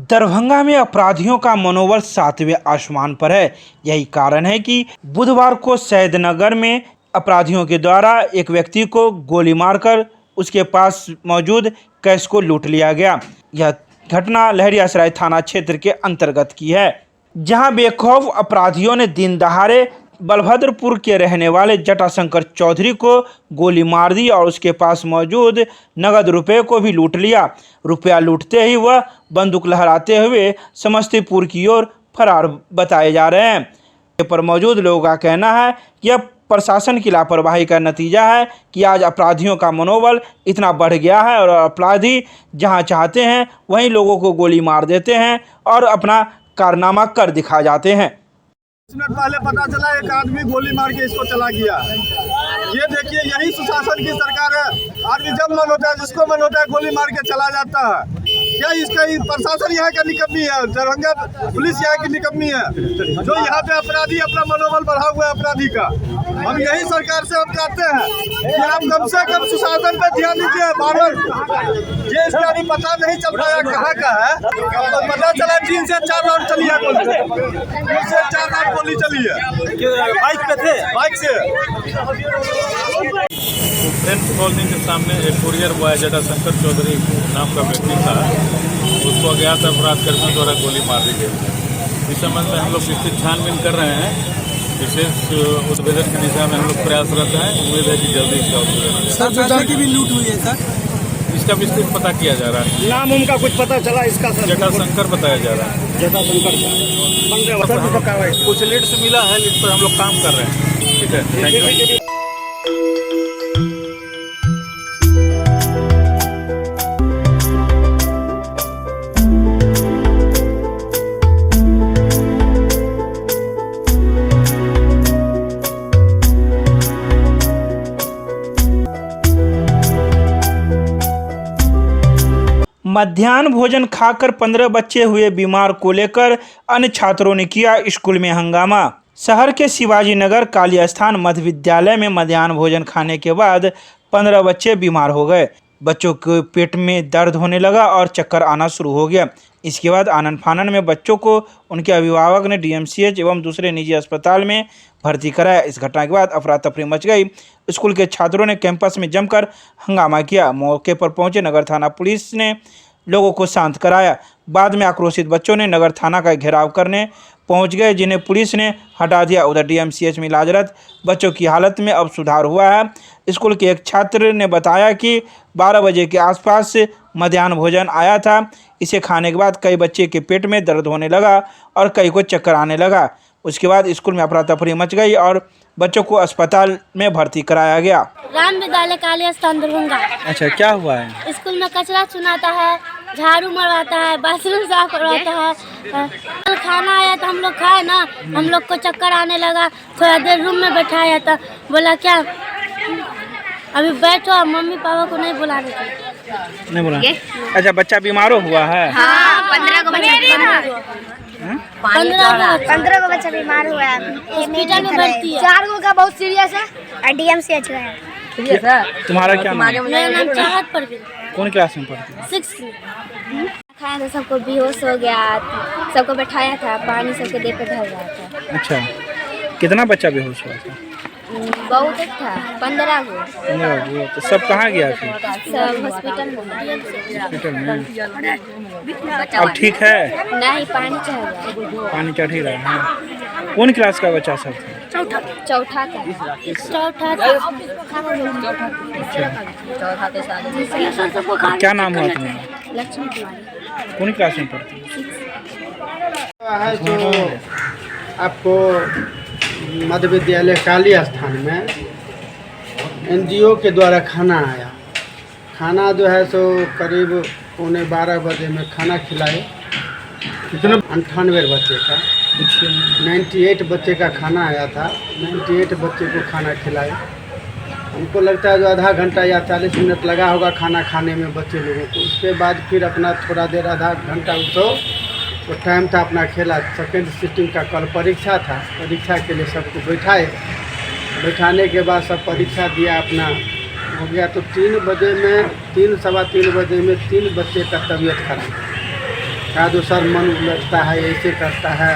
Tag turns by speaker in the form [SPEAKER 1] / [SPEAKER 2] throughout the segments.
[SPEAKER 1] दरभंगा में अपराधियों का मनोबल 7वें आसमान पर है। यही कारण है कि बुधवार को सैदनगर में अपराधियों के द्वारा एक व्यक्ति को गोली मारकर उसके पास मौजूद कैश को लूट लिया गया। यह घटना लहरियासराय थाना क्षेत्र के अंतर्गत की है, जहां बेखौफ अपराधियों ने दिन दहाड़े बलभद्रपुर के रहने वाले जटाशंकर चौधरी को गोली मार दी और उसके पास मौजूद नगद रुपये को भी लूट लिया। रुपया लूटते ही वह बंदूक लहराते हुए समस्तीपुर की ओर फरार बताए जा रहे हैं। पर मौजूद लोगों का कहना है कि यह प्रशासन की लापरवाही का नतीजा है कि आज अपराधियों का मनोबल इतना बढ़ गया है और अपराधी जहां चाहते हैं वहीं लोगों को गोली मार देते हैं और अपना कारनामा कर दिखा जाते हैं।
[SPEAKER 2] 10 मिनट पहले पता चला एक आदमी गोली मार के इसको चला गया। ये देखिए, यही सुशासन की सरकार है। आदमी जब मन होता है, जिसको मन होता है, गोली मार के चला जाता है। क्या इसका प्रशासन यहाँ का निकम्मी है? दरभंगा पुलिस यहाँ की निकम्मी है, जो यहाँ पे अपराधी अपना मनोबल बढ़ा हुआ है अपराधी का। हम यही सरकार से हम कहते हैं कि आप कम से कम सुशासन पे ध्यान दीजिए। बार ये इसका भी पता नहीं चल पाया कहाँ का है। तो पता चला 3 से 4 राउंड चली है गोली, 3 से 4 राउंड गोली चली है। बाइक पे थे, बाइक से
[SPEAKER 3] फ्रेंड्स कॉलोनी के सामने एक कुरियर बॉय जटाशंकर चौधरी नाम का व्यक्ति था, उसको अज्ञात अपराध कर्मियों द्वारा गोली मार दी गई। इस संबंध में हम लोग इसकी छानबीन कर रहे हैं। विशेष उद्भेदन की दिशा में हम लोग प्रयासरत हैं। उम्मीद है कि जल्दी इसका उद्भेदन।
[SPEAKER 4] सर, पैसे की भी लूट हुई है सर?
[SPEAKER 3] इसका विस्तृत पता किया जा रहा है।
[SPEAKER 2] नाम उनका कुछ पता चला इसका?
[SPEAKER 3] जटाशंकर बताया जा रहा है।
[SPEAKER 2] जटाशंकर
[SPEAKER 3] कुछ लीड्स मिला है, लीड पर हम लोग काम कर रहे हैं। ठीक है, थैंक यू।
[SPEAKER 1] मध्याह्न भोजन खाकर 15 बच्चे हुए बीमार को लेकर अन्य छात्रों ने किया स्कूल में हंगामा। शहर के शिवाजी नगर काली स्थान मध्य विद्यालय में मध्याह्न भोजन खाने के बाद 15 बच्चे बीमार हो गए। बच्चों के पेट में दर्द होने लगा और चक्कर आना शुरू हो गया। इसके बाद आनन फानन में बच्चों को उनके अभिभावक ने डीएमसीएच एवं दूसरे निजी अस्पताल में भर्ती कराया। इस घटना के बाद अफरा तफरी मच गई। स्कूल के छात्रों ने कैंपस में जमकर हंगामा किया। मौके पर पहुंचे नगर थाना पुलिस ने लोगों को शांत कराया। बाद में आक्रोशित बच्चों ने नगर थाना का घेराव करने पहुंच गए, जिन्हें पुलिस ने हटा दिया। उधर डीएमसीएच में इलाजरत बच्चों की हालत में अब सुधार हुआ है। स्कूल के एक छात्र ने बताया कि 12 बजे के आसपास मध्याह्न भोजन आया था। इसे खाने के बाद कई बच्चे के पेट में दर्द होने लगा और कई को चक्कर आने लगा। उसके बाद स्कूल में अफरा तफरी मच गई और बच्चों को अस्पताल में भर्ती कराया गया।
[SPEAKER 5] राम विद्यालय काली स्थान दरभंगा।
[SPEAKER 1] अच्छा, क्या हुआ है?
[SPEAKER 5] स्कूल में कचरा चुनाता है, झाड़ू मरवाता है, बाथरूम साफ करवाता है। कल खाना आया तो हम लोग खाए ना, हम लोग को चक्कर आने लगा। थोड़ा देर रूम में बैठाया था, बोला क्या अभी बैठो, मम्मी पापा को नहीं बुलाने का।
[SPEAKER 1] नहीं बोला? अच्छा, बच्चा बीमारो हुआ है?
[SPEAKER 5] हाँ, 15 को बच्चा बीमार हुआ। 15 को बच्चा बीमार हुआ है, हॉस्पिटल में भर्ती है। 4 को का बहुत सीरियस है और डीएमसीएच में है।
[SPEAKER 1] तुम्हारा क्या नाम है?
[SPEAKER 5] मेरा नाम चाहत परवीन।
[SPEAKER 1] कौन क्लास में पढ़ती है?
[SPEAKER 5] 6 खाया था, सबको बेहोश हो गया, सबको बैठाया था, पानी सबके देह पे ढल रहा था।
[SPEAKER 1] अच्छा, कितना बच्चा बेहोश हुआ था?
[SPEAKER 5] बहुत था, 15 को।
[SPEAKER 1] 15 को। तो सब कहाँ गया फिर?
[SPEAKER 5] सब हॉस्पिटल में।
[SPEAKER 1] हॉस्पिटल में। अब ठीक है?
[SPEAKER 5] नहीं, पानी चढ़ गया।
[SPEAKER 1] पानी चढ़ ही रहा है। कौन क्लास का बच्चा सब था?
[SPEAKER 5] चौथा का।
[SPEAKER 1] क्या नाम हुआ तुम्हारा?
[SPEAKER 5] लक्ष्मी कुमारी।
[SPEAKER 1] कौन क्लास में पढ़ती
[SPEAKER 6] है? जो आपको मध्य विद्यालय काली स्थान में एनजीओ के द्वारा खाना आया। खाना जो है सो करीब 11:15 बजे में खाना खिलाए। कितना? 98 बच्चे का, 98 बच्चे का खाना आया था। 98 बच्चे को खाना खिलाए। हमको लगता है जो आधा घंटा या 40 मिनट लगा होगा खाना खाने में बच्चे लोगों को। उसके बाद फिर अपना थोड़ा देर आधा घंटा तो टाइम था अपना खेला। सेकेंड सिटिंग का कल परीक्षा था। परीक्षा के लिए सबको बैठाने के बाद सब परीक्षा दिया, अपना हो गया। तो 3 बजे में 3 सवा 3 बजे में 3 बच्चे का तबीयत खराब। का दो सर मन उलझता है, ऐसे करता है,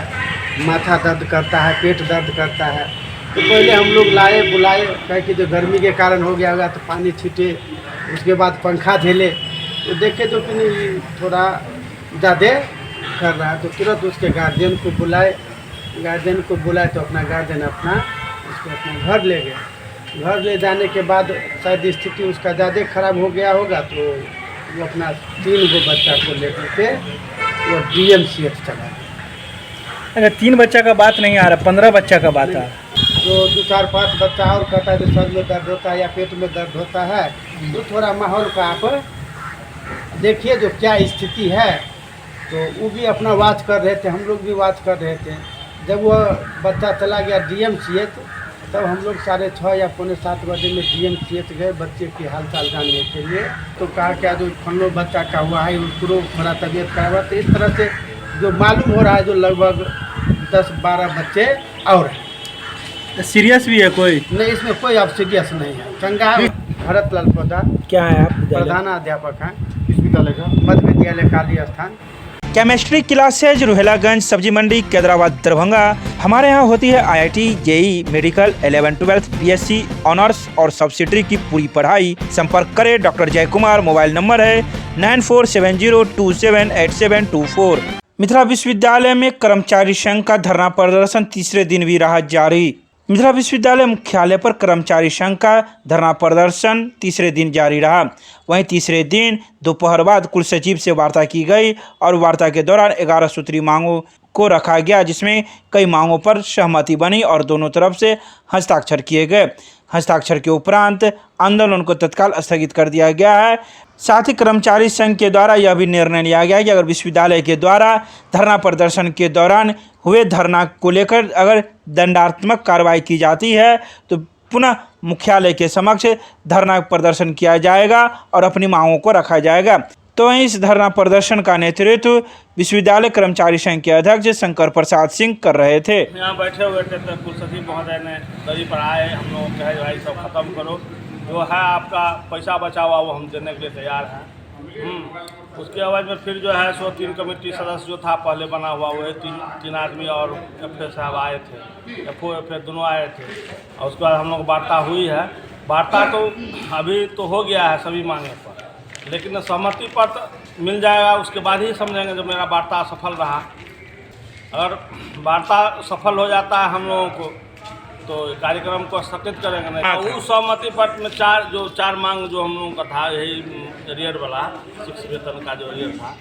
[SPEAKER 6] माथा दर्द करता है, पेट दर्द करता है। तो पहले हम लोग लाए बुलाए, कहे कि जो गर्मी के कारण हो गया होगा तो पानी छीटे, उसके बाद पंखा झेले। तो देखे तो कि नहीं थोड़ा ज़्यादा कर रहा है, तो तुरंत उसके गार्जियन को बुलाए। गार्जियन को बुलाए तो अपना गार्जियन उसको अपने घर ले गए। घर ले जाने के बाद शायद स्थिति उसका ज़्यादा खराब हो गया होगा, तो वो अपना 3 गो बच्चा को लेकर के वो DMCH चला गया।
[SPEAKER 1] अगर 3 बच्चा का बात नहीं आ रहा, 15 बच्चा का बात आ रहा।
[SPEAKER 6] तो 2, 4, 5 बच्चा और कहता है कि सर में दर्द होता है या पेट में दर्द होता है, तो थोड़ा माहौल का आप देखिए जो क्या स्थिति है। तो वो भी अपना वाच कर रहे थे, हम लोग भी वाच कर रहे थे। जब वो बच्चा चला गया DMCH, तब हम लोग 6:30 या 6:45 बजे में DMCH गए बच्चे की हालचाल जानने के लिए। तो कहा क्या जो फलो बच्चा का हुआ है, उसको थोड़ा तबीयत खराब है। तो इस तरह से जो मालूम हो रहा है जो लगभग 10-12 बच्चे और हैं।
[SPEAKER 1] सीरियस भी है कोई?
[SPEAKER 6] नहीं, इसमें कोई अब सीरियस नहीं है। चंगा भरत लाल पोदार
[SPEAKER 1] क्या है आप?
[SPEAKER 6] प्रधानाध्यापक हैं विश्वविद्यालय का, मध्य विद्यालय काली स्थान।
[SPEAKER 1] केमिस्ट्री क्लासेज रुहेलागंज सब्जी मंडी कैदराबाद दरभंगा। हमारे यहाँ होती है IIT, JEE, medical, 11, 12, BSc honours और सब्सिडरी की पूरी पढ़ाई। संपर्क करें डॉक्टर जय कुमार। मोबाइल नंबर है 9470278724। मिथिला विश्वविद्यालय में कर्मचारी संघ का धरना प्रदर्शन तीसरे दिन भी रहा जारी। मिथिला विश्वविद्यालय मुख्यालय पर कर्मचारी संघ का धरना प्रदर्शन तीसरे दिन जारी रहा। वहीं तीसरे दिन दोपहर बाद कुलसचिव से वार्ता की गई और वार्ता के दौरान 11 सूत्री मांगों को रखा गया, जिसमें कई मांगों पर सहमति बनी और दोनों तरफ से हस्ताक्षर किए गए। हस्ताक्षर के उपरांत आंदोलन को तत्काल स्थगित कर दिया गया है। साथ ही कर्मचारी संघ के द्वारा यह भी निर्णय लिया गया कि अगर विश्वविद्यालय के द्वारा धरना प्रदर्शन के दौरान हुए धरना को लेकर अगर दंडात्मक कार्रवाई की जाती है तो पुनः मुख्यालय के समक्ष धरना प्रदर्शन किया जाएगा और अपनी मांगों को रखा जाएगा। तो इस धरना प्रदर्शन का नेतृत्व विश्वविद्यालय कर्मचारी संघ के अध्यक्ष शंकर प्रसाद सिंह कर रहे थे।
[SPEAKER 7] यहाँ बैठे हुए थे तो कुलसचिव महोदय ने दरी पर आए, हम लोग कहे भाई सब खत्म करो, जो है आपका पैसा बचा हुआ वो हम देने के लिए तैयार हैं। उसके आवाज़ में फिर जो है सो 3 कमेटी सदस्य जो था पहले बना हुआ, वो 3 आदमी और FA साहब आए थे, FO FA दोनों आए थे। और उसके बाद हम लोग वार्ता हुई है। वार्ता तो अभी तो हो गया है सभी मांगे पर, लेकिन सहमति पत्र मिल जाएगा उसके बाद ही समझेंगे जब मेरा वार्ता सफल रहा। अगर वार्ता सफल हो जाता है हम लोगों को तो कार्यक्रम को स्थगित करेंगे नहीं। उस सहमति पत्र में 4 मांग जो हम लोगों का था, यही एरियर वाला 6 वेतन का जो एरियर था,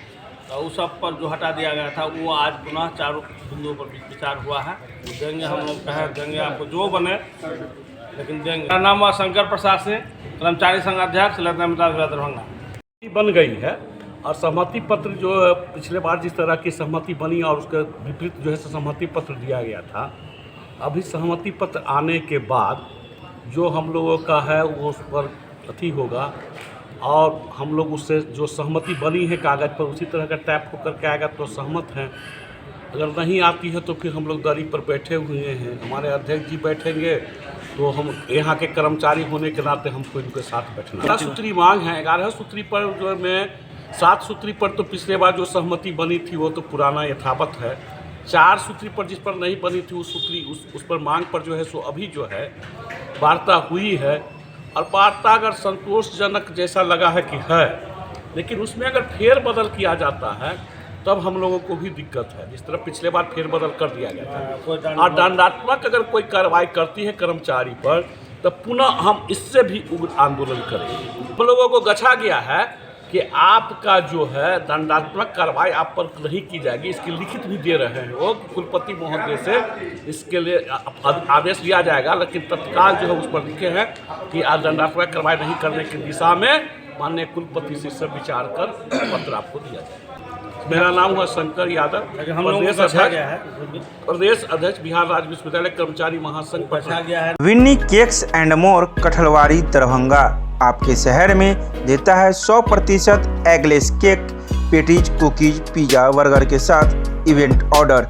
[SPEAKER 7] तो उस सब पर जो हटा दिया गया था वो आज पुनः 4 बिंदुओं पर विचार हुआ है। वो देंगे, हम लोग कहे देंगे आपको जो बने, लेकिन देंगे। मेरा नाम हुआ शंकर प्रसाद सिंह, कर्मचारी संघ अध्यक्ष दरभंगा।
[SPEAKER 8] बन गई है और सहमति पत्र जो पिछले बार जिस तरह की सहमति बनी और उसके विपरीत जो है सहमति पत्र दिया गया था, अभी सहमति पत्र आने के बाद जो हम लोगों का है वो उस पर अथी होगा और हम लोग उससे जो सहमति बनी है कागज़ पर उसी तरह का टैप होकर के आएगा तो सहमत हैं। अगर नहीं आती है तो फिर हम लोग दरी पर बैठे हुए हैं, हमारे अध्यक्ष जी बैठेंगे तो हम यहाँ के कर्मचारी होने के नाते हमको इनके साथ बैठना। 11 सूत्री मांग है, 11 सूत्री पर जो मैं 7 सूत्री पर तो पिछले बार जो सहमति बनी थी वो तो पुराना यथावत है। 4 सूत्री पर जिस पर नहीं बनी थी उस पर मांग पर जो है सो अभी जो है वार्ता हुई है और वार्ता अगर संतोषजनक जैसा लगा है कि है, लेकिन उसमें अगर फेरबदल किया जाता है तब हम लोगों को भी दिक्कत है। जिस तरह पिछले बार फेरबदल कर दिया गया था और दंडात्मक अगर कोई कार्रवाई करती है कर्मचारी पर तब पुनः हम इससे भी उग्र आंदोलन करेंगे। हम लोगों को गछा गया है कि आपका जो है दंडात्मक कार्रवाई आप पर नहीं की जाएगी, इसकी लिखित भी दे रहे हैं वो कुलपति महोदय से इसके लिए आदेश लिया जाएगा, लेकिन तत्काल जो है उस पर लिखे हैं कि आज दंडात्मक कार्रवाई नहीं करने की दिशा में माननीय कुलपति से सब विचार कर पत्र आपको दिया जाएगा। मेरा नाम हुआ शंकर यादव, प्रदेश अध्यक्ष बिहार राज्य विश्वविद्यालय कर्मचारी महासंघ Patna.
[SPEAKER 1] Vinni cakes and more Kathalwadi Darbhanga आपके शहर में देता है 100% eggless cake, patties, cookies, pizza, burger के साथ इवेंट ऑर्डर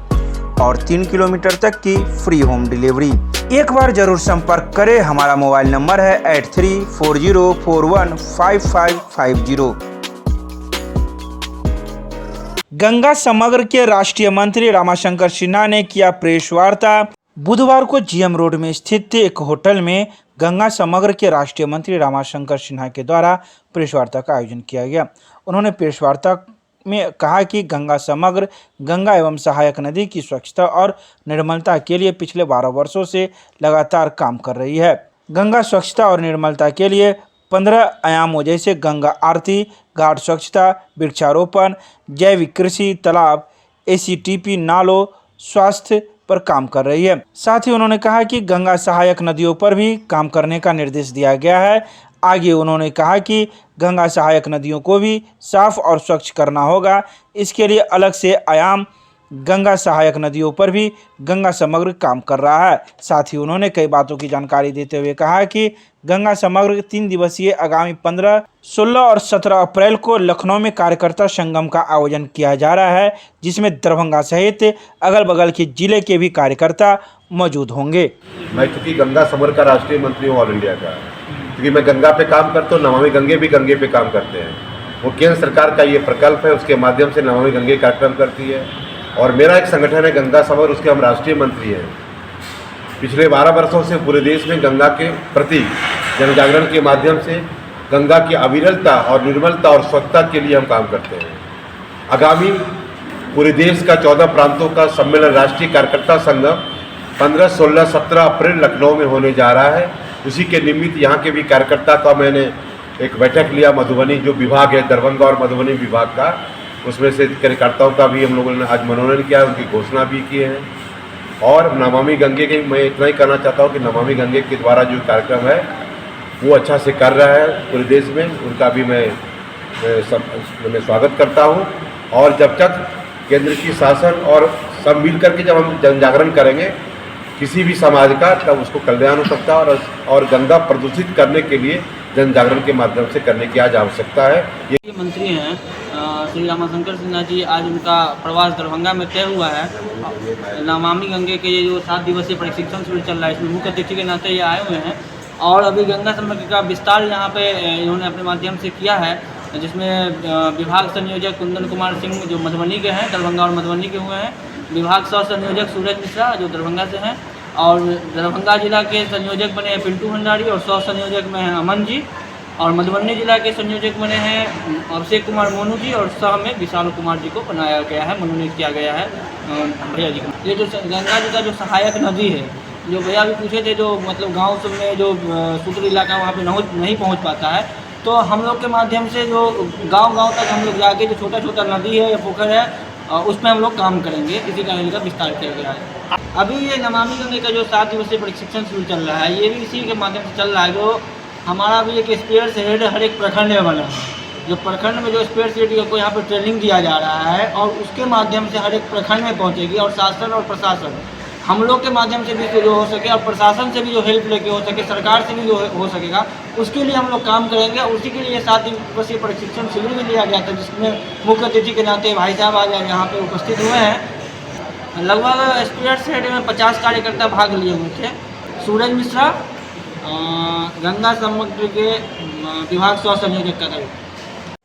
[SPEAKER 1] और 3 किलोमीटर तक की फ्री होम डिलीवरी। एक बार जरूर संपर्क करें, हमारा मोबाइल नंबर है 8340415550। गंगा समग्र के राष्ट्रीय मंत्री रामाशंकर सिन्हा ने किया प्रेस वार्ता। बुधवार को जीएम रोड में स्थित एक होटल में गंगा समग्र के राष्ट्रीय मंत्री रामाशंकर सिन्हा के द्वारा प्रेस वार्ता का आयोजन किया गया। उन्होंने प्रेस वार्ता में कहा कि गंगा समग्र गंगा एवं सहायक नदी की स्वच्छता और निर्मलता के लिए पिछले 12 वर्षों से लगातार काम कर रही है। गंगा स्वच्छता और निर्मलता के लिए 15 आयामों जैसे गंगा आरती, घाट स्वच्छता, वृक्षारोपण, जैविक कृषि, तालाब, एसीटीपी, नालों, स्वास्थ्य पर काम कर रही है। साथ ही उन्होंने कहा कि गंगा सहायक नदियों पर भी काम करने का निर्देश दिया गया है। आगे उन्होंने कहा कि गंगा सहायक नदियों को भी साफ और स्वच्छ करना होगा। इसके लिए अलग से आयाम गंगा सहायक नदियों पर भी गंगा समग्र काम कर रहा है। साथ ही उन्होंने कई बातों की जानकारी देते हुए कहा कि गंगा समग्र 3 दिवसीय आगामी 15, 16 और 17 अप्रैल को लखनऊ में कार्यकर्ता संगम का आयोजन किया जा रहा है, जिसमें दरभंगा सहित अगल बगल के जिले के भी कार्यकर्ता मौजूद होंगे।
[SPEAKER 9] मैं चूँकि गंगा समग्र का राष्ट्रीय मंत्री हूँ ऑल इंडिया का, क्योंकि मैं गंगा पे काम करता हूँ, नमामि गंगे भी गंगे पे काम करते हैं। वो केंद्र सरकार का ये प्रकल्प है, उसके माध्यम से नमामि गंगे कार्यक्रम करती है। और मेरा एक संगठन है गंगा समग्र, उसके हम राष्ट्रीय मंत्री हैं। पिछले 12 वर्षों से पूरे देश में गंगा के प्रति जन जागरण के माध्यम से गंगा की अविरलता और निर्मलता और स्वच्छता के लिए हम काम करते हैं। आगामी पूरे देश का 14 प्रांतों का सम्मेलन राष्ट्रीय कार्यकर्ता संगम 15, 16, 17 अप्रैल लखनऊ में होने जा रहा है। उसी के निमित्त यहाँ के भी कार्यकर्ता का मैंने एक बैठक लिया। मधुबनी जो विभाग है, दरभंगा और मधुबनी विभाग का, उसमें से कार्यकर्ताओं का भी हम लोगों ने आज मनोनयन किया, उनकी घोषणा भी की है। और नमामि गंगे के मैं इतना ही कहना चाहता हूँ कि नमामि गंगे के द्वारा जो कार्यक्रम है वो अच्छा से कर रहा है पूरे देश में, उनका भी मैं स्वागत करता हूँ। और जब तक केंद्र की शासन और सब मिल करके जब हम जन जागरण करेंगे किसी भी समाज का, तब उसको कल्याण हो सकता है। और गंगा प्रदूषित करने के लिए जन जागरण के माध्यम से करने की आज आवश्यकता है।
[SPEAKER 10] ये मंत्री हैं श्री रामाशंकर सिन्हा जी, आज उनका प्रवास दरभंगा में तय हुआ है। नमामि गंगे के ये जो 7 दिवसीय प्रशिक्षण शिविर चल रहा है, इसमें मुख्य अतिथि के नाते ये आए हुए हैं। और अभी गंगा समग्र का विस्तार यहाँ पे इन्होंने अपने माध्यम से किया है, जिसमें विभाग संयोजक कुंदन कुमार सिंह जो मधुबनी के हैं, दरभंगा और मधुबनी के हुए हैं। विभाग सह संयोजक सूरज मिश्रा जो दरभंगा से हैं, और दरभंगा जिला के संयोजक बने हैं पिंटू भंडारी, और सह संयोजक में हैं अमन जी। और मधुबनी जिला के संयोजक बने हैं अभिषेक कुमार मोनू जी, और सह में विशाल कुमार जी को बनाया गया है, मनोनीत किया गया है भैया जी को। ये जो गंगा जी का जो सहायक नदी है, जो भैया भी पूछे थे, जो मतलब गांव सब में जो सुदूर इलाका वहाँ पे नहीं पहुँच पाता है, तो हम लोग के माध्यम से जो गांव तक हम लोग जाके जो छोटा छोटा नदी है या पोखर है, उसमें हम लोग काम करेंगे। इसी कार्य का विस्तार किया गया है। अभी ये नमामि गंगे का जो 7 दिवसीय प्रशिक्षण शुरू चल रहा है, ये भी इसी के माध्यम से चल रहा है। जो हमारा भी एक स्पेयर हेड हर एक प्रखंड में बना है, जो प्रखंड में जो स्पेयर हेड को यहाँ पर ट्रेनिंग दिया जा रहा है, और उसके माध्यम से हर एक प्रखंड में पहुँचेगी। और शासन और प्रशासन हम लोग के माध्यम से भी जो हो सके, और प्रशासन से भी जो हेल्प लेके हो सके, सरकार से भी जो हो सकेगा, उसके लिए हम लोग काम करेंगे। और उसी के लिए 7 दिवसीय प्रशिक्षण शिविर भी लिया गया था, जिसमें मुख्य अतिथि के नाते भाई साहब आज यहाँ पे उपस्थित हुए हैं। लगभग स्पीड हेड में 50 कार्यकर्ता भाग लिए हुए थे। सूरज मिश्रा गंगा समग्र के विभाग सह संयोजक का।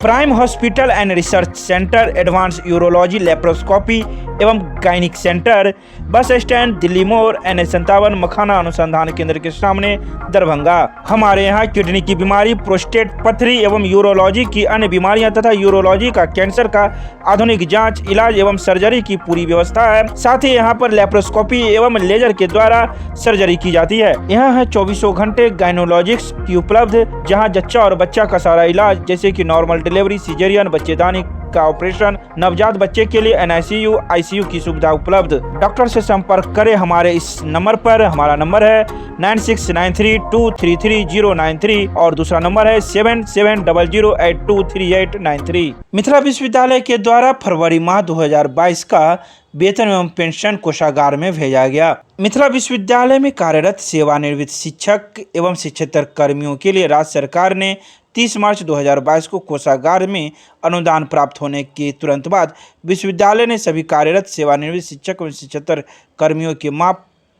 [SPEAKER 1] Prime hospital and research centre, advance urology, laparoscopy एवं gynaec centre, bus stand, Delhi मोड़, NH57 मखाना अनुसंधान केंद्र के सामने, दरभंगा। हमारे यहाँ किडनी की बीमारी, प्रोस्टेट, पथरी एवं यूरोलॉजी की अन्य बीमारियां तथा यूरोलॉजी का, कैंसर का आधुनिक जांच, इलाज एवं सर्जरी की पूरी व्यवस्था है। साथ ही यहाँ पर लेप्रोस्कोपी एवं लेजर के द्वारा सर्जरी की जाती है। यहाँ है 24 घंटे गायनोलॉजिक्स की उपलब्ध, जहाँ जच्चा और बच्चा का सारा इलाज, जैसे की नॉर्मल डिलीवरी, सिजेरियन, बच्चेदानी का ऑपरेशन, नवजात बच्चे के लिए NICU, ICU की सुविधा उपलब्ध। डॉक्टर से संपर्क करें हमारे इस नंबर पर। हमारा नंबर है 9693233093 और दूसरा नंबर है 7700823893। मिथिला विश्वविद्यालय के द्वारा फरवरी माह 2022 का वेतन एवं पेंशन कोषागार में भेजा गया। मिथिला विश्वविद्यालय में कार्यरत सेवानिवृत्त शिक्षक एवं शिक्षेतर कर्मियों के लिए राज्य सरकार ने 30 मार्च 2022 को कोषागार में अनुदान प्राप्त होने के तुरंत बाद विश्वविद्यालय ने सभी कार्यरत सेवानिवृत्त शिक्षक एवं शिक्षेतर कर्मियों के माह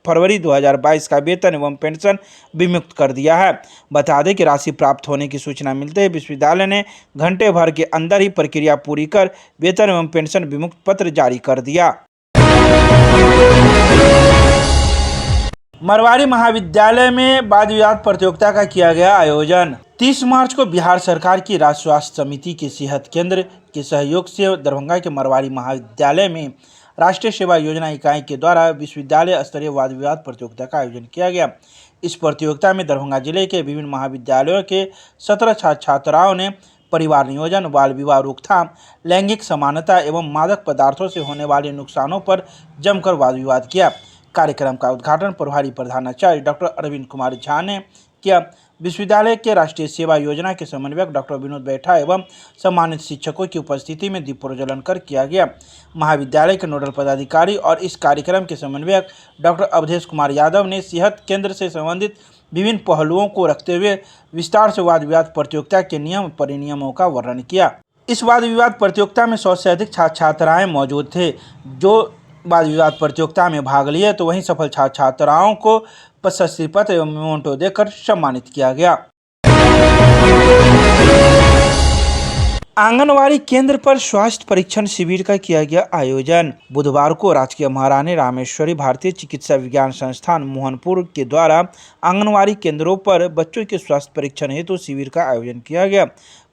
[SPEAKER 1] फरवरी 2022 का वेतन एवं पेंशन विमुक्त कर दिया है। बता दें कि राशि प्राप्त होने की सूचना मिलते ही विश्वविद्यालय ने घंटे भर के अंदर ही प्रक्रिया पूरी कर वेतन एवं पेंशन विमुक्त पत्र जारी कर दिया। मरवाड़ी महाविद्यालय में वाद विवाद प्रतियोगिता का किया गया आयोजन। 30 मार्च को बिहार सरकार की राज्य स्वास्थ्य समिति के सेहत केंद्र के सहयोग से दरभंगा के मरवाड़ी महाविद्यालय में राष्ट्रीय सेवा योजना इकाई के द्वारा विश्वविद्यालय स्तरीय वाद विवाद प्रतियोगिता का आयोजन किया गया। इस प्रतियोगिता में दरभंगा जिले के विभिन्न महाविद्यालयों के 17 छात्र छात्राओं ने परिवार नियोजन, बाल विवाह रोकथाम, लैंगिक समानता एवं मादक पदार्थों से होने वाले नुकसानों पर जमकर वाद विवाद किया। कार्यक्रम का उद्घाटन प्रभारी प्रधानाचार्य डॉक्टर अरविंद कुमार झा ने किया। विश्वविद्यालय के राष्ट्रीय सेवा योजना के समन्वयक डॉक्टर विनोद बैठा एवं सम्मानित शिक्षकों की उपस्थिति में दीप प्रज्वलन कर किया गया। महाविद्यालय के नोडल पदाधिकारी और इस कार्यक्रम के समन्वयक डॉक्टर अवधेश कुमार यादव ने सेहत केंद्र से संबंधित विभिन्न पहलुओं को रखते हुए विस्तार से वाद विवाद प्रतियोगिता के नियम परिनियमों का वर्णन किया। इस वाद विवाद प्रतियोगिता में 100 से अधिक छात्र छात्राएँ मौजूद थे जो वाद विवाद प्रतियोगिता में भाग लिए, तो वहीं सफल छात्र छात्राओं को प्रशस्ति पत्र एवं मेमोंटो देकर सम्मानित किया गया। आंगनवाड़ी केंद्र पर स्वास्थ्य परीक्षण शिविर का किया गया आयोजन। बुधवार को राजकीय महारानी रामेश्वरी भारतीय चिकित्सा विज्ञान संस्थान मोहनपुर के द्वारा आंगनवाड़ी केंद्रों पर बच्चों के स्वास्थ्य परीक्षण हेतु शिविर का आयोजन किया गया।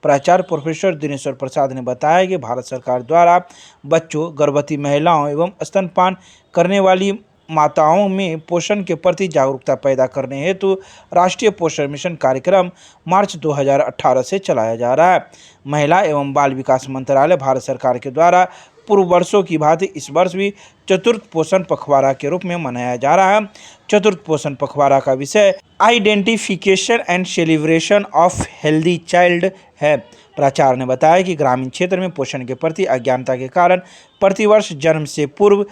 [SPEAKER 1] प्राचार्य प्रोफेसर दिनेश्वर प्रसाद ने बताया कि भारत सरकार द्वारा बच्चों, गर्भवती महिलाओं एवं स्तनपान करने वाली माताओं में पोषण के प्रति जागरूकता पैदा करने हेतु राष्ट्रीय पोषण मिशन कार्यक्रम मार्च 2018 से चलाया जा रहा है। महिला एवं बाल विकास मंत्रालय भारत सरकार के द्वारा पूर्व वर्षों की भांति इस वर्ष भी चतुर्थ पोषण पखवाड़ा के रूप में मनाया जा रहा है। चतुर्थ पोषण पखवाड़ा का विषय identification and celebration of healthy child है। प्राचार्य ने बताया कि ग्रामीण क्षेत्र में पोषण के प्रति अज्ञानता के कारण प्रतिवर्ष जन्म से पूर्व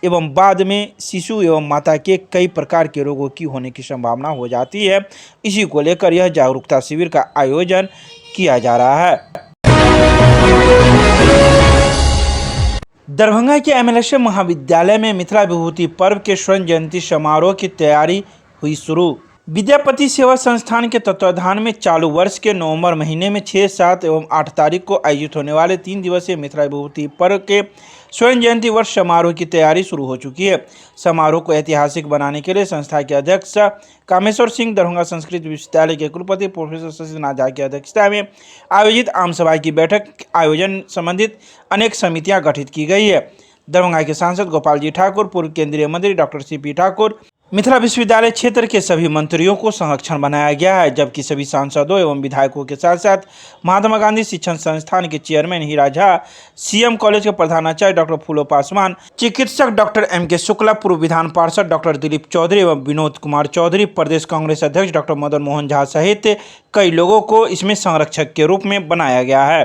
[SPEAKER 1] एवं बाद में शिशु एवं माता के कई प्रकार के रोगों की होने की संभावना हो जाती है। इसी को लेकर यह जागरूकता शिविर का आयोजन किया जा रहा है। दरभंगा के MLSM महाविद्यालय में मिथिला विभूति पर्व के स्वर्ण जयंती समारोह की तैयारी हुई शुरू। विद्यापति सेवा संस्थान के तत्वाधान में चालू वर्ष के नवंबर महीने में 6, 7 एवं 8 तारीख को आयोजित होने वाले 3 दिवसीय मिथिला विभूति पर्व के स्वर्ण जयंती वर्ष समारोह की तैयारी शुरू हो चुकी है। समारोह को ऐतिहासिक बनाने के लिए संस्था के अध्यक्ष कामेश्वर सिंह, दरभंगा संस्कृत विश्वविद्यालय के कुलपति प्रोफेसर शशिनाथ झा की अध्यक्षता में आयोजित आम सभा की बैठक आयोजन संबंधित अनेक समितियां गठित की गई है। दरभंगा के सांसद गोपाल जी ठाकुर, पूर्व केंद्रीय मंत्री डॉक्टर CP ठाकुर, मिथिला विश्वविद्यालय क्षेत्र के सभी मंत्रियों को संरक्षण बनाया गया है, जबकि सभी सांसदों एवं विधायकों के साथ साथ महात्मा गांधी शिक्षण संस्थान के चेयरमैन हीरा झा, CM कॉलेज के प्रधानाचार्य डॉक्टर फूलो पासवान, चिकित्सक डॉक्टर MK शुक्ला, पूर्व विधान पार्षद डॉक्टर दिलीप चौधरी एवं विनोद कुमार चौधरी, प्रदेश कांग्रेस अध्यक्ष डॉक्टर मदन मोहन झा सहित कई लोगों को इसमें संरक्षक के रूप में बनाया गया है।